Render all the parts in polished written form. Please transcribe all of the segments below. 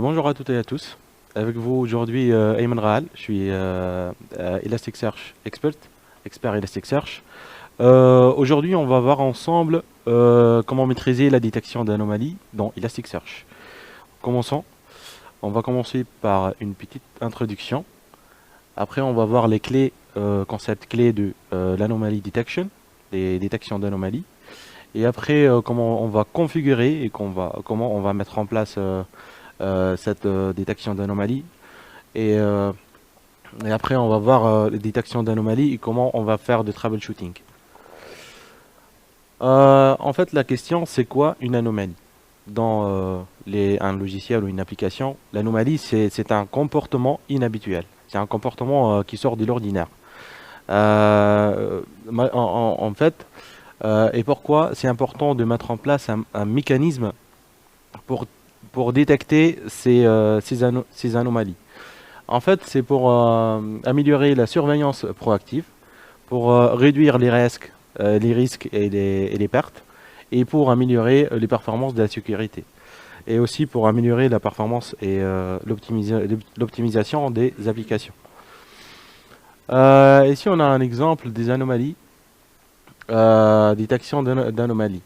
Bonjour à toutes et à tous. Avec vous aujourd'hui Ayman Rahal, je suis Elasticsearch expert Elasticsearch. Aujourd'hui, on va voir ensemble comment maîtriser la détection d'anomalies dans Elasticsearch. Commençons. On va commencer par une petite introduction. Après, on va voir les clés, concepts clés de l'anomaly detection, les détections d'anomalies. Et après, comment on va configurer et comment on va mettre en place cette détection d'anomalies. Et, euh, et après, on va voir les détections d'anomalies et comment on va faire de troubleshooting. En fait, la question, c'est quoi une anomalie? Dans un logiciel ou une application, l'anomalie, c'est un comportement inhabituel. C'est un comportement qui sort de l'ordinaire. En fait, et pourquoi c'est important de mettre en place un mécanisme pour, pour détecter ces anomalies. En fait, c'est pour améliorer la surveillance proactive, pour réduire les risques et les pertes, et pour améliorer les performances de la sécurité. Et aussi pour améliorer la performance et l'optimisation des applications. Ici, on a un exemple des anomalies, détection d'anomalies.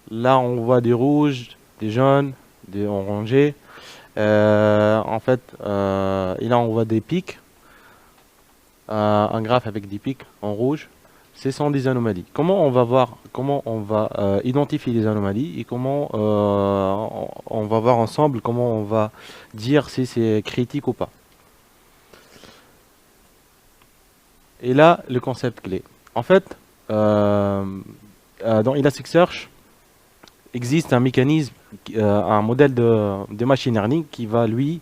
Là, on voit des rouges, des jaunes, des orangés. En fait, et là, on voit des pics, un graphe avec des pics en rouge. Ce sont des anomalies. Comment on va voir, comment on va identifier les anomalies et comment on va voir ensemble comment on va dire si c'est critique ou pas. Et là, le concept clé. En fait, dans Elasticsearch, existe un mécanisme, un modèle de machine learning qui va lui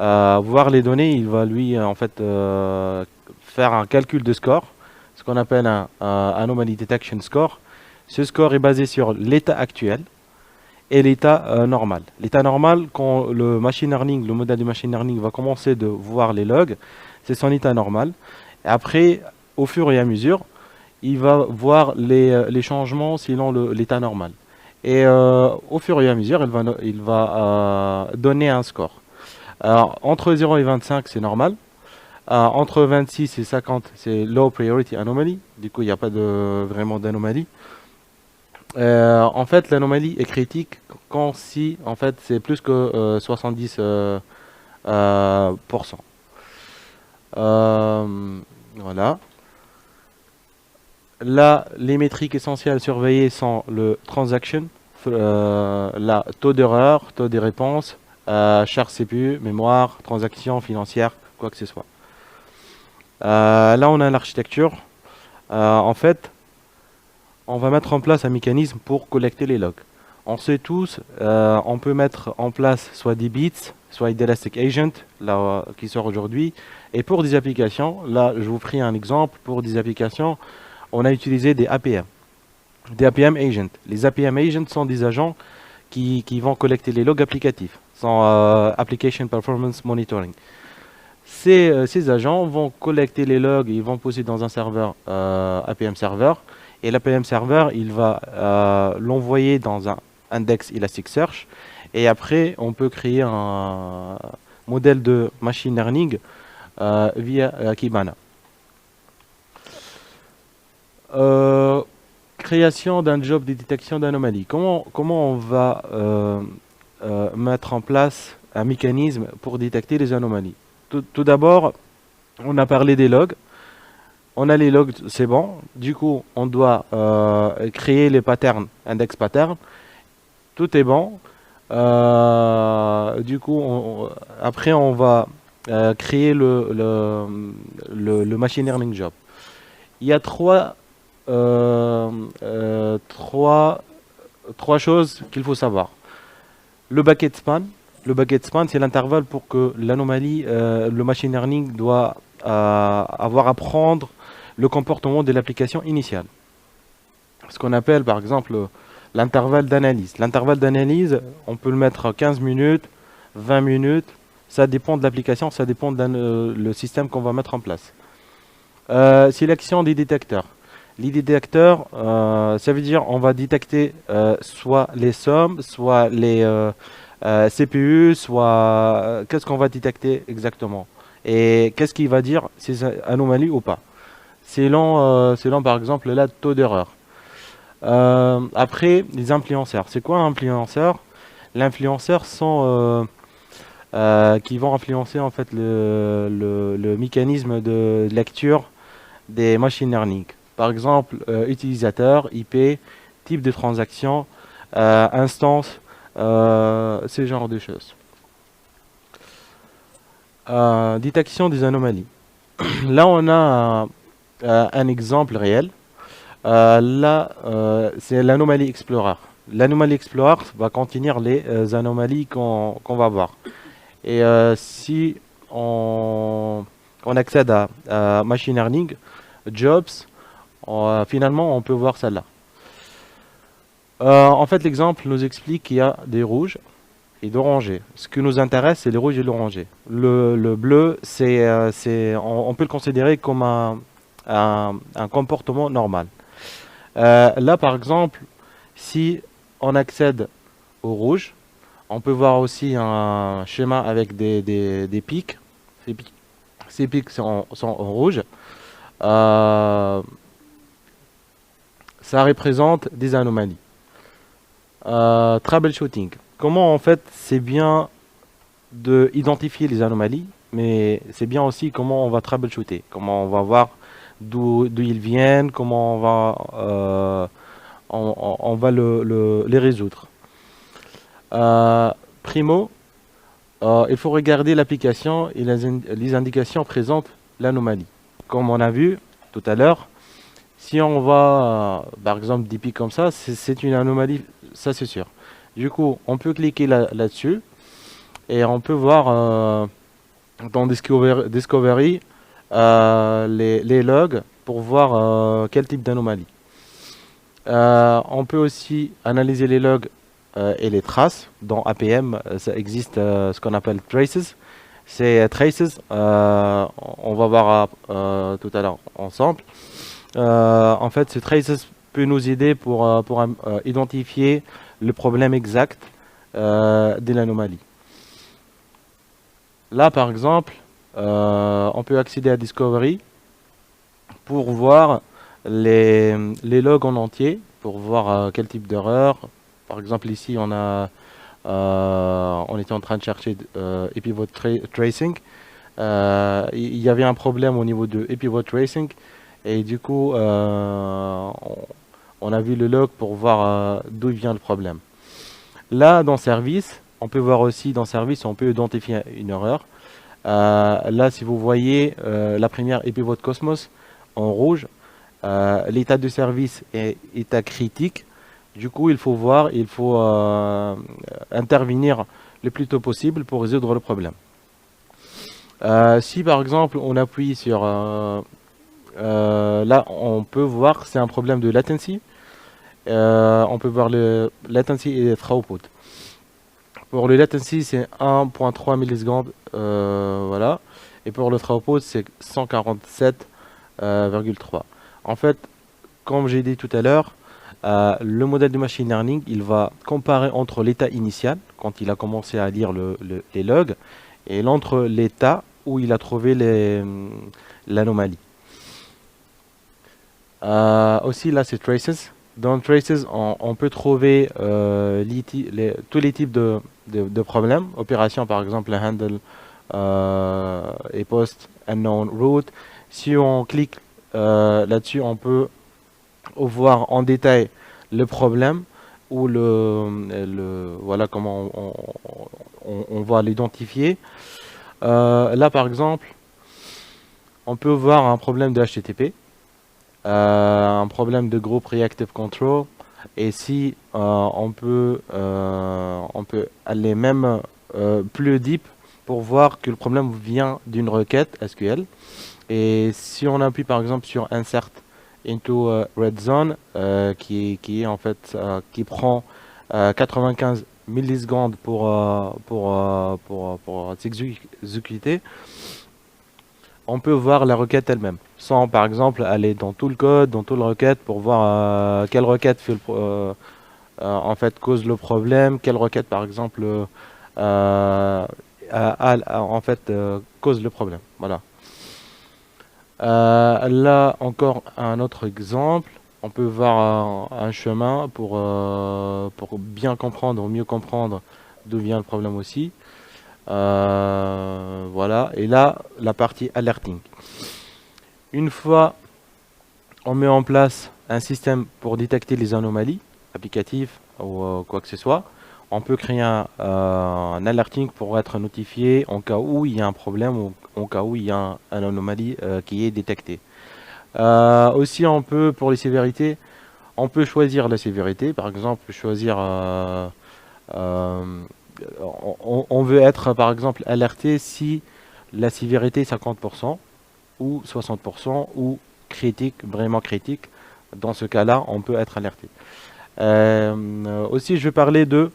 voir les données, il va lui en fait faire un calcul de score, ce qu'on appelle un anomaly detection score. Ce score est basé sur l'état actuel et l'état normal. L'état normal, quand le machine learning, le modèle de machine learning va commencer de voir les logs, c'est son état normal. Et après, au fur et à mesure, il va voir les changements selon l'état normal. Et au fur et à mesure, il va donner un score. Alors, entre 0 et 25, c'est normal. Entre 26 et 50, c'est low priority anomaly. Du coup, il n'y a pas vraiment d'anomalie. En fait, l'anomalie est critique quand si en fait, c'est plus que 70%. Voilà. Là, les métriques essentielles surveillées sont le transaction, la taux d'erreur, taux de réponse, charge CPU, mémoire, transaction financière, quoi que ce soit. Là, on a l'architecture. En fait, on va mettre en place un mécanisme pour collecter les logs. On sait tous, on peut mettre en place soit des bits, soit des Elastic Agent, là, qui sort aujourd'hui. Et pour des applications, là, je vous ferai un exemple. Pour des applications, on a utilisé des APM, des APM Agents. Les APM Agents sont des agents qui vont collecter les logs applicatifs, sont Application Performance Monitoring. Ces agents vont collecter les logs, ils vont poser dans un serveur APM Server, et l'APM Server, il va l'envoyer dans un index Elasticsearch, et après, on peut créer un modèle de machine learning via Kibana. Création d'un job de détection d'anomalies. Comment on va mettre en place un mécanisme pour détecter les anomalies? Tout d'abord, on a parlé des logs. On a les logs, c'est bon. Du coup, on doit créer les patterns, index pattern. Tout est bon. Du coup, après, on va créer le machine learning job. Il y a trois choses qu'il faut savoir. Le bucket span. Le bucket span, c'est l'intervalle pour que l'anomalie, le machine learning doit avoir à prendre le comportement de l'application initiale. Ce qu'on appelle par exemple l'intervalle d'analyse. L'intervalle d'analyse, on peut le mettre à 15 minutes, 20 minutes. Ça dépend de l'application, ça dépend le système qu'on va mettre en place. Sélection des détecteurs. Les détecteurs, ça veut dire on va détecter soit les sommes, soit CPU, soit qu'est-ce qu'on va détecter exactement et qu'est-ce qui va dire si c'est anomalie ou pas. Selon par exemple là, taux d'erreur. Après, les influenceurs. C'est quoi un influenceur? L'influenceur sont qui vont influencer en fait le mécanisme de lecture des machine learning. Par exemple, utilisateur, IP, type de transaction, instance, ce genre de choses. Détection des anomalies. Là, on a un exemple réel. Là, c'est l'anomalie Explorer. L'anomalie Explorer va contenir les anomalies qu'on va voir. Et si on accède à Machine Learning, Jobs, finalement, on peut voir celle-là. En fait, l'exemple nous explique qu'il y a des rouges et d'orangés. Ce qui nous intéresse, c'est les rouges et l'orangé. Le bleu, on peut le considérer comme un comportement normal. Là, par exemple, si on accède au rouge, on peut voir aussi un schéma avec des pics. Ces pics sont en rouge. Ça représente des anomalies. Troubleshooting. Comment en fait c'est bien d'identifier les anomalies, mais c'est bien aussi comment on va troubleshooter, comment on va voir d'où ils viennent, comment on va les résoudre. Primo, il faut regarder l'application et les indications présentent l'anomalie. Comme on a vu tout à l'heure, si on va, par exemple, des pics comme ça, c'est une anomalie, ça c'est sûr. Du coup, on peut cliquer là-dessus et on peut voir dans Discovery les logs pour voir quel type d'anomalie. On peut aussi analyser les logs et les traces. Dans APM, ça existe ce qu'on appelle traces. Ces traces, on va voir tout à l'heure ensemble. En fait, ces traces peut nous aider pour identifier le problème exact de l'anomalie. Là, par exemple, on peut accéder à Discovery pour voir les logs en entier, pour voir quel type d'erreur. Par exemple, ici, on était en train de chercher Epivot Tracing. Il y avait un problème au niveau de Epivot Tracing. Et du coup, on a vu le log pour voir d'où vient le problème. Là, dans Service, on peut voir aussi dans Service, on peut identifier une erreur. Là, si vous voyez la première Epivot Cosmos en rouge, l'état de service est état critique. Du coup, il faut intervenir le plus tôt possible pour résoudre le problème. Si par exemple on appuie sur là, on peut voir c'est un problème de latency. On peut voir le latency et le throughput. Pour le latency, c'est 1.3 millisecondes, voilà. Et pour le throughput, c'est 147,3. En fait, comme j'ai dit tout à l'heure, le modèle de machine learning, il va comparer entre l'état initial, quand il a commencé à lire les logs, et entre l'état où il a trouvé l'anomalie. Aussi, là, c'est Traces. Dans Traces, on peut trouver tous les types de problèmes. Opération, par exemple, handle et post unknown route. Si on clique là-dessus, on peut voir en détail le problème ou voilà comment on va l'identifier. Là, par exemple, on peut voir un problème de HTTP. Un problème de groupe Reactive Control, et si on peut aller même plus deep pour voir que le problème vient d'une requête SQL. Et si on appuie par exemple sur Insert into Red Zone, qui est en fait qui prend 95 millisecondes pour s'exécuter, on peut voir la requête elle-même, sans par exemple aller dans tout le code, dans toute la requête pour voir quelle requête fait en fait cause le problème, quelle requête par exemple en fait cause le problème. Voilà. Là encore un autre exemple. On peut voir un chemin pour bien comprendre ou mieux comprendre d'où vient le problème aussi. Voilà. Et là, la partie alerting. Une fois on met en place un système pour détecter les anomalies applicatives ou quoi que ce soit, on peut créer un alerting pour être notifié en cas où il y a un problème ou en cas où il y a une anomalie qui est détectée. Aussi, on peut, pour les sévérités, on peut choisir la sévérité. Par exemple, choisir, on veut être, par exemple, alerté si la sévérité est 50% ou 60% ou critique, vraiment critique. Dans ce cas-là, on peut être alerté. Aussi, je vais parler de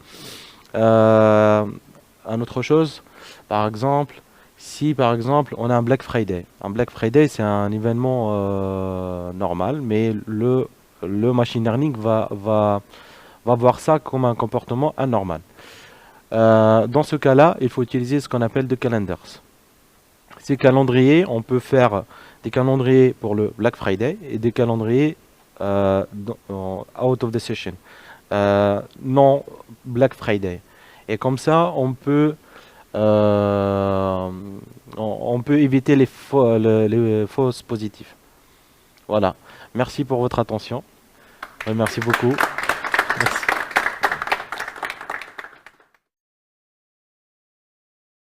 une autre chose. Par exemple, si par exemple on a un Black Friday. Un Black Friday, c'est un événement normal, mais le machine learning va voir ça comme un comportement anormal. Dans ce cas-là, il faut utiliser ce qu'on appelle des calendars. Ces calendriers, on peut faire des calendriers pour le Black Friday et des calendriers out of the session, non Black Friday. Et comme ça, on peut éviter les fausses positifs. Voilà. Merci pour votre attention. Merci beaucoup.